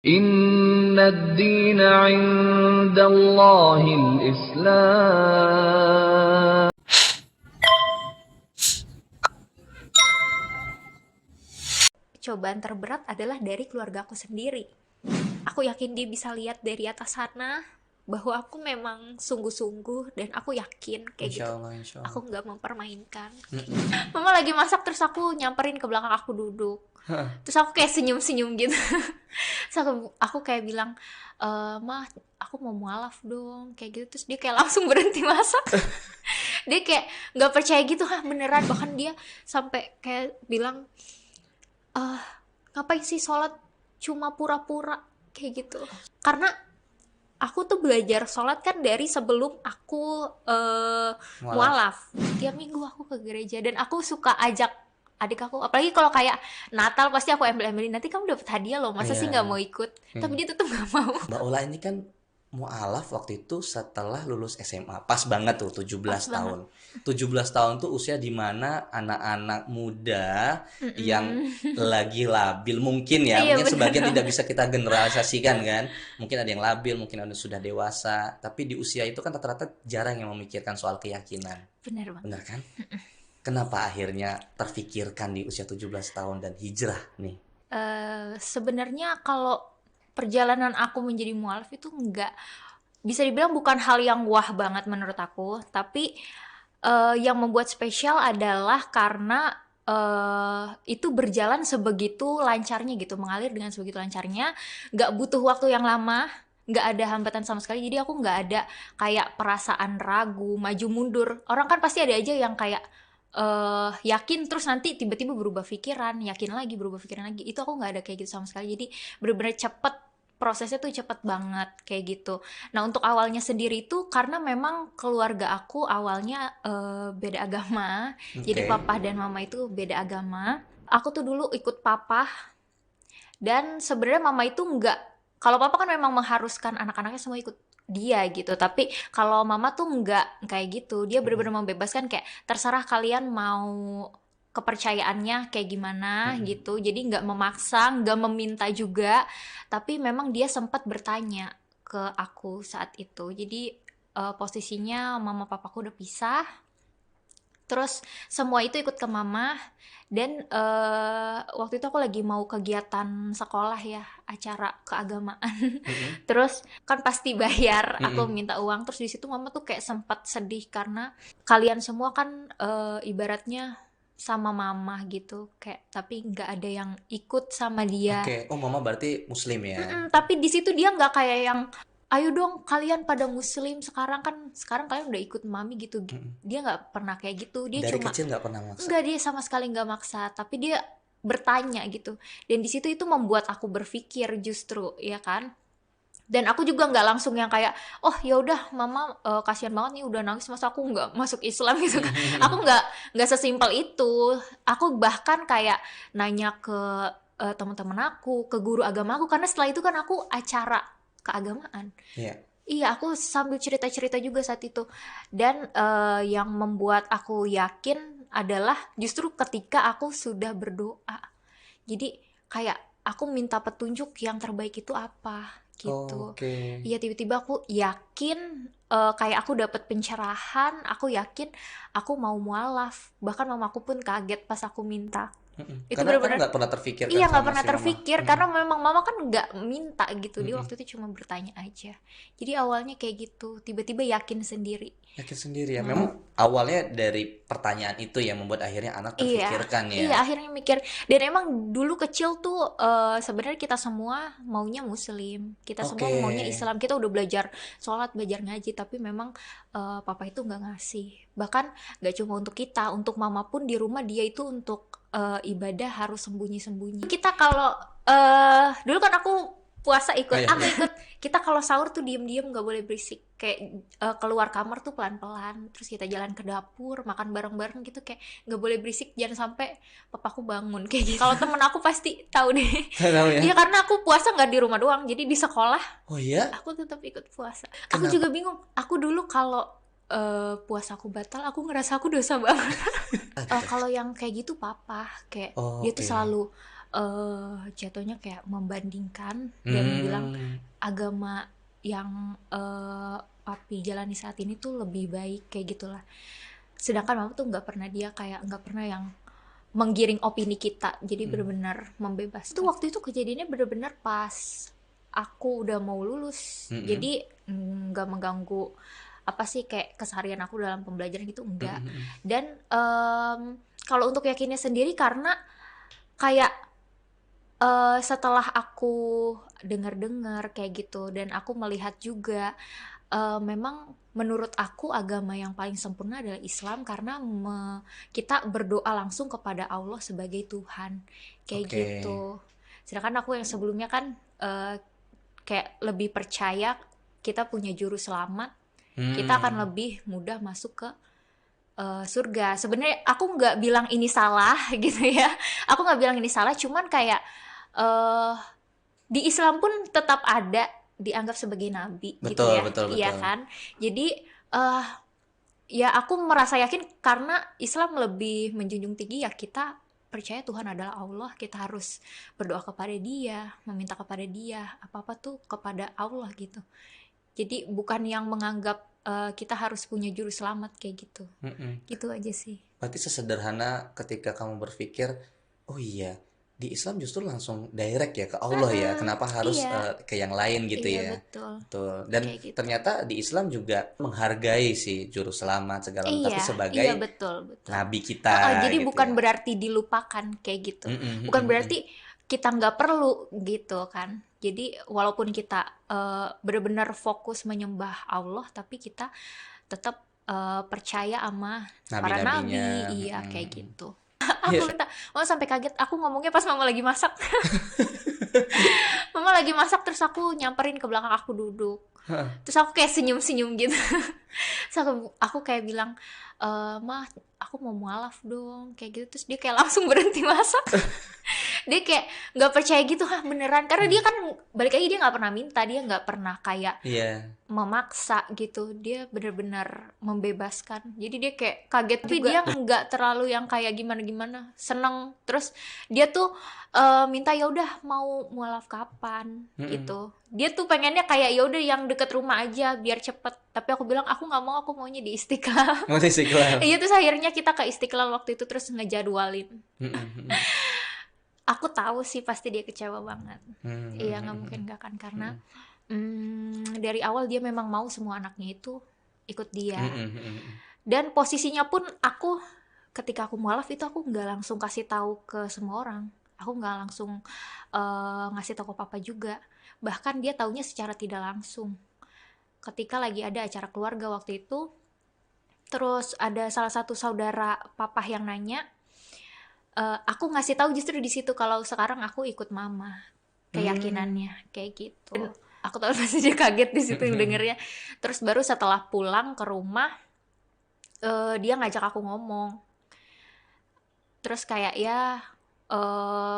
Inna ad-dina 'indallahil Islam. Cobaan terberat adalah dari keluarga aku sendiri. Aku yakin dia bisa lihat dari atas sana bahwa aku memang sungguh-sungguh, dan aku yakin kayak Insya gitu. Allah, insya Aku Allah. nggak mempermainkan. Mm-mm. Mama lagi masak, terus aku nyamperin ke belakang, aku duduk. Terus aku kayak senyum-senyum gitu. Terus aku kayak bilang, "Mah, aku mau mualaf dong," kayak gitu. Terus dia kayak langsung berhenti masak. Dia kayak nggak percaya gitu, "Hah, beneran?" Bahkan dia sampai kayak bilang, "Ngapain sih sholat cuma pura-pura," kayak gitu. Karena aku tuh belajar sholat kan dari sebelum aku Mualaf. mualaf. Tiap minggu aku ke gereja, dan aku suka ajak adik aku, apalagi kalau kayak Natal pasti aku embel-embelin, "Nanti kamu dapat hadiah loh, masa sih nggak Iya. mau ikut?" Tapi dia tetap nggak mau. Mbak Ola ini kan mualaf waktu itu setelah lulus SMA. Pas banget tuh 17 Pas banget. tahun. 17 tahun tuh usia dimana anak-anak muda yang Mm-mm. lagi labil mungkin ya. Iya, Mungkin bener sebagian tidak banget. bisa kita generalisasikan kan. Mungkin ada yang labil, mungkin ada yang sudah dewasa. Tapi di usia itu kan rata-rata jarang yang memikirkan soal keyakinan. Bener banget. Benar kan? Kenapa akhirnya terfikirkan di usia 17 tahun dan hijrah nih? Sebenarnya kalau perjalanan aku menjadi mualaf itu nggak bisa dibilang bukan hal yang wah banget menurut aku, tapi yang membuat spesial adalah karena itu berjalan sebegitu lancarnya gitu, mengalir dengan sebegitu lancarnya, nggak butuh waktu yang lama, nggak ada hambatan sama sekali. Jadi aku nggak ada kayak perasaan ragu, maju mundur. Orang kan pasti ada aja yang kayak yakin terus nanti tiba-tiba berubah pikiran, yakin lagi berubah pikiran lagi. Itu aku nggak ada kayak gitu sama sekali. Jadi bener-bener cepet, prosesnya tuh cepet banget kayak gitu. Nah, untuk awalnya sendiri itu karena memang keluarga aku awalnya beda agama. Jadi Oke. papa dan mama itu beda agama. Aku tuh dulu ikut papa, dan sebenarnya mama itu nggak, kalau papa kan memang mengharuskan anak-anaknya semua ikut dia gitu, tapi kalau mama tuh nggak kayak gitu. Dia benar-benar membebaskan, kayak terserah kalian mau kepercayaannya kayak gimana gitu. Jadi nggak memaksa, nggak meminta juga, tapi memang dia sempat bertanya ke aku saat itu. Jadi posisinya mama papaku udah pisah. Terus semua itu ikut ke mama, dan waktu itu aku lagi mau kegiatan sekolah ya, acara keagamaan. Mm-mm. Terus kan pasti bayar, aku Mm-mm. minta uang. Terus di situ mama tuh kayak sempat sedih karena kalian semua kan ibaratnya sama mama gitu, kayak tapi nggak ada yang ikut sama dia. Oke, oh mama berarti muslim ya? Tapi di situ dia nggak kayak yang, "Ayo dong kalian pada muslim sekarang, kan sekarang kalian udah ikut mami," gitu. Mm-mm. Dia nggak pernah kayak gitu. Dia Dari cuma, kecil nggak pernah maksa. enggak, dia sama sekali nggak maksa, tapi dia bertanya gitu. Dan di situ itu membuat aku berpikir justru, ya kan? Dan aku juga nggak langsung yang kayak, "Oh ya udah mama, kasihan banget nih udah nangis, masa aku nggak masuk Islam," gitu kan. Aku nggak sesimpel itu. Aku bahkan kayak nanya ke teman-teman aku, ke guru agama aku, karena setelah itu kan aku acara keagamaan. Iya. Iya, aku sambil cerita-cerita juga saat itu. Dan yang membuat aku yakin adalah justru ketika aku sudah berdoa. Jadi kayak aku minta petunjuk yang terbaik itu apa gitu. Oke. Iya, tiba-tiba aku yakin, kayak aku dapat pencerahan, aku yakin aku mau mualaf. Bahkan mamaku pun kaget pas aku minta. Mm-mm. Itu Karena benar-benar, nggak pernah terfikirkan iya, nggak sama pernah si mama. terfikir Mm-mm. karena memang mama kan nggak minta gitu. Dia Mm-mm. waktu itu cuma bertanya aja. Jadi awalnya kayak gitu, tiba-tiba yakin sendiri. Yakin sendiri ya. Hmm. Memang awalnya dari pertanyaan itu yang membuat akhirnya anak Iya, terfikirkan iya, ya. akhirnya mikir. Dan emang dulu kecil tuh sebenarnya kita semua maunya muslim, kita semua Oke. maunya Islam, kita udah belajar sholat, belajar ngaji, tapi memang papa itu nggak ngasih. Bahkan nggak cuma untuk kita, untuk mama pun di rumah dia itu untuk ibadah harus sembunyi-sembunyi. Kita kalau dulu kan aku puasa Oh ikut, ya, aku ya. ikut. Kita kalau sahur tuh diem-diem, nggak boleh berisik, kayak keluar kamar tuh pelan-pelan, terus kita jalan ke dapur makan bareng-bareng gitu, kayak nggak boleh berisik, jangan sampai papaku bangun kayak gitu. Kalau temen aku pasti tahu deh. Tahu ya. Iya, karena aku puasa nggak di rumah doang, jadi di sekolah Oh ya? aku tetap ikut puasa. Aku Kenapa? juga bingung, aku dulu kalau puasa aku batal, aku ngerasa aku dosa banget. Ah, gitu. Kalau yang kayak gitu papa, kayak Oh, dia tuh oke. selalu jatuhnya kayak membandingkan dan bilang Hmm. agama yang papi jalani saat ini tuh lebih baik kayak gitulah. Sedangkan mama tuh nggak pernah yang menggiring opini kita, jadi benar-benar membebas. Itu waktu itu kejadiannya benar-benar pas aku udah mau lulus, Mm-mm. jadi nggak mengganggu apa sih kayak keseharian aku dalam pembelajaran gitu, enggak. Mm-mm. Dan kalau untuk yakinnya sendiri karena kayak setelah aku dengar-dengar kayak gitu dan aku melihat juga memang menurut aku agama yang paling sempurna adalah Islam karena kita berdoa langsung kepada Allah sebagai Tuhan kayak Oke. gitu. Sedangkan aku yang sebelumnya kan kayak lebih percaya kita punya juru selamat, kita akan lebih mudah masuk ke surga. Sebenarnya aku nggak bilang ini salah gitu ya. Aku nggak bilang ini salah, cuman kayak di Islam pun tetap ada dianggap sebagai nabi gitu Betul, ya, betul, iya betul. kan. Jadi ya aku merasa yakin karena Islam lebih menjunjung tinggi ya kita percaya Tuhan adalah Allah, kita harus berdoa kepada Dia, meminta kepada Dia, apa-apa tuh kepada Allah gitu. Jadi bukan yang menganggap kita harus punya juru selamat kayak gitu. Mm-mm. Gitu aja sih. Berarti sesederhana ketika kamu berpikir, oh iya, di Islam justru langsung direct ya ke Allah ya. Kenapa harus Iya, ke yang lain gitu iya ya? betul. Betul. Dan Kayak gitu. ternyata di Islam juga menghargai si juru selamat segala, tapi Iya, sebagai iya betul, betul. nabi kita Jadi gitu bukan ya. berarti dilupakan kayak gitu. Mm-mm, Bukan mm-mm, mm-mm. berarti kita nggak perlu gitu kan. Jadi walaupun kita benar-benar fokus menyembah Allah, tapi kita tetap percaya sama para Nabi-nabinya. nabi, iya kayak Mm-mm. gitu. Iya. Aku minta, mama sampai kaget. Aku ngomongnya pas mama lagi masak. Mama lagi masak terus aku nyamperin ke belakang aku duduk. Terus aku kayak senyum-senyum gitu. Terus aku kayak bilang, mah aku mau mualaf dong kayak gitu. Terus dia kayak langsung berhenti masak. Dia kayak nggak percaya gitu, ah beneran, karena dia kan balik lagi dia nggak pernah minta, dia nggak pernah kayak Iya. memaksa gitu, dia benar-benar membebaskan. Jadi dia kayak kaget tapi juga. Dia nggak terlalu yang kayak gimana-gimana, seneng. Terus dia tuh minta ya udah mau mualaf kapan gitu. Dia tuh pengennya kayak ya udah yang deket rumah aja biar cepet. Tapi aku bilang aku nggak mau, aku maunya di Istiqlal. Mau Istiqlal. Iya terus akhirnya kita ke Istiqlal waktu itu terus ngejadwalin. Mm-mm, Aku tahu sih pasti dia kecewa banget. mm-mm, Iya nggak mungkin nggak kan karena dari awal dia memang mau semua anaknya itu ikut dia. mm-mm. Dan posisinya pun aku ketika aku mualaf itu aku nggak langsung kasih tahu ke semua orang. Aku nggak langsung ngasih tahu ke papa juga. Bahkan dia taunya secara tidak langsung. Ketika lagi ada acara keluarga waktu itu, terus ada salah satu saudara papa yang nanya, aku ngasih tahu justru di situ kalau sekarang aku ikut mama, keyakinannya kayak gitu. Dan aku tahu pasti dia kaget di situ dengernya. Terus baru setelah pulang ke rumah dia ngajak aku ngomong. Terus kayak ya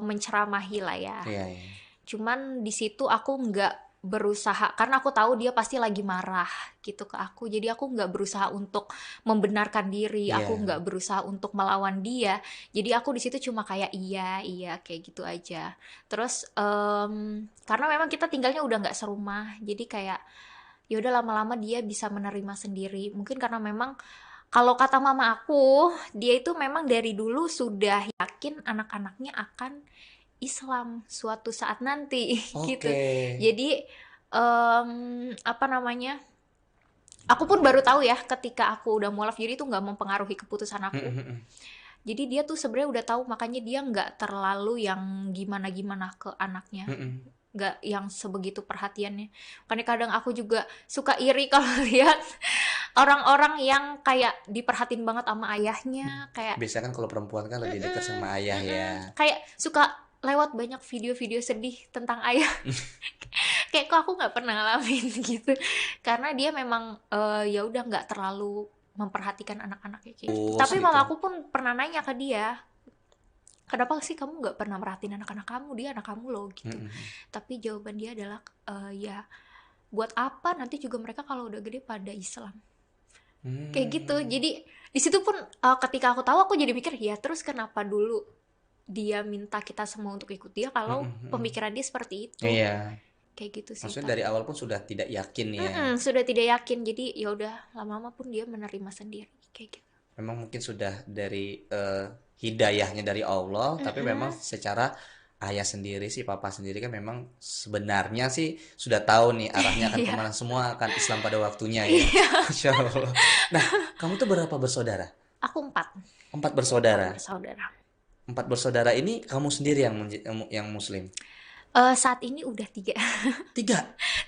menceramahi lah ya. Iya, iya. Cuman di situ aku nggak berusaha karena aku tahu dia pasti lagi marah gitu ke aku. Jadi aku nggak berusaha untuk membenarkan diri, Iya. aku nggak berusaha untuk melawan dia. Jadi aku di situ cuma kayak iya kayak gitu aja. Terus karena memang kita tinggalnya udah nggak serumah, jadi kayak ya udah lama-lama dia bisa menerima sendiri. Mungkin karena memang kalau kata mama aku, dia itu memang dari dulu sudah yakin anak-anaknya akan Islam suatu saat nanti gitu. Oke. Jadi apa namanya? Aku pun baru tahu ya ketika aku udah mualaf, jadi itu nggak mempengaruhi keputusan aku. Mm-mm. Jadi dia tuh sebenarnya udah tahu, makanya dia nggak terlalu yang gimana-gimana ke anaknya. Mm-mm. Nggak yang sebegitu perhatiannya. Makanya kadang aku juga suka iri kalau lihat orang-orang yang kayak diperhatiin banget sama ayahnya, kayak Biasanya kan kalau perempuan kan lebih dekat sama ayah ya. kayak suka lewat banyak video-video sedih tentang ayah. Kayak kok aku nggak pernah ngalamin gitu. Karena dia memang ya udah nggak terlalu memperhatikan anak-anaknya kayak gitu. Tapi Gitu. mama aku pun pernah nanya ke dia, kenapa sih kamu nggak pernah merhatiin anak-anak kamu? Dia anak kamu loh gitu. Mm-mm. Tapi jawaban dia adalah ya buat apa nanti juga mereka kalau udah gede pada Islam. Kayak gitu. Jadi di situ pun ketika aku tahu aku jadi mikir ya terus kenapa dulu dia minta kita semua untuk ikut dia kalau pemikiran dia seperti itu. Iya. Kayak gitu sih. Maksudnya Kak. dari awal pun sudah tidak yakin ya. Sudah tidak yakin, jadi ya udah lama-lama pun dia menerima sendiri kayak gitu. Memang mungkin sudah dari hidayahnya dari Allah, tapi memang secara ayah sendiri sih, papa sendiri kan memang sebenarnya sih sudah tahu nih arahnya akan Iya. kemana, semua akan Islam pada waktunya ya. Masya Allah. Nah, kamu tuh berapa bersaudara? Aku 4 4 bersaudara. bersaudara. 4 bersaudara ini kamu sendiri yang muslim? Saat ini udah 3. 3.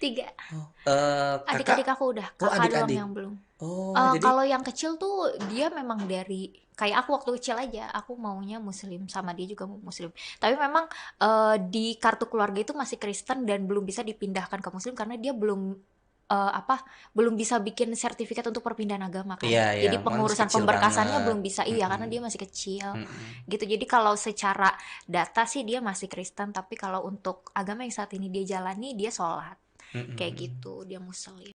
3. Kakak? Adik-adik aku udah, Oh, kakak doang adik-adik. yang belum. Oh, jadi Kalau yang kecil tuh dia memang dari kayak aku waktu kecil aja, aku maunya muslim, sama dia juga mau muslim. Tapi memang di kartu keluarga itu masih Kristen dan belum bisa dipindahkan ke muslim karena dia belum belum bisa bikin sertifikat untuk perpindahan agama kan. iya, Jadi masih pengurusan kecil pemberkasannya banget. belum bisa, iya karena dia masih kecil. Gitu. Jadi kalau secara data sih dia masih Kristen, tapi kalau untuk agama yang saat ini dia jalani dia sholat. Kayak gitu, dia muslim.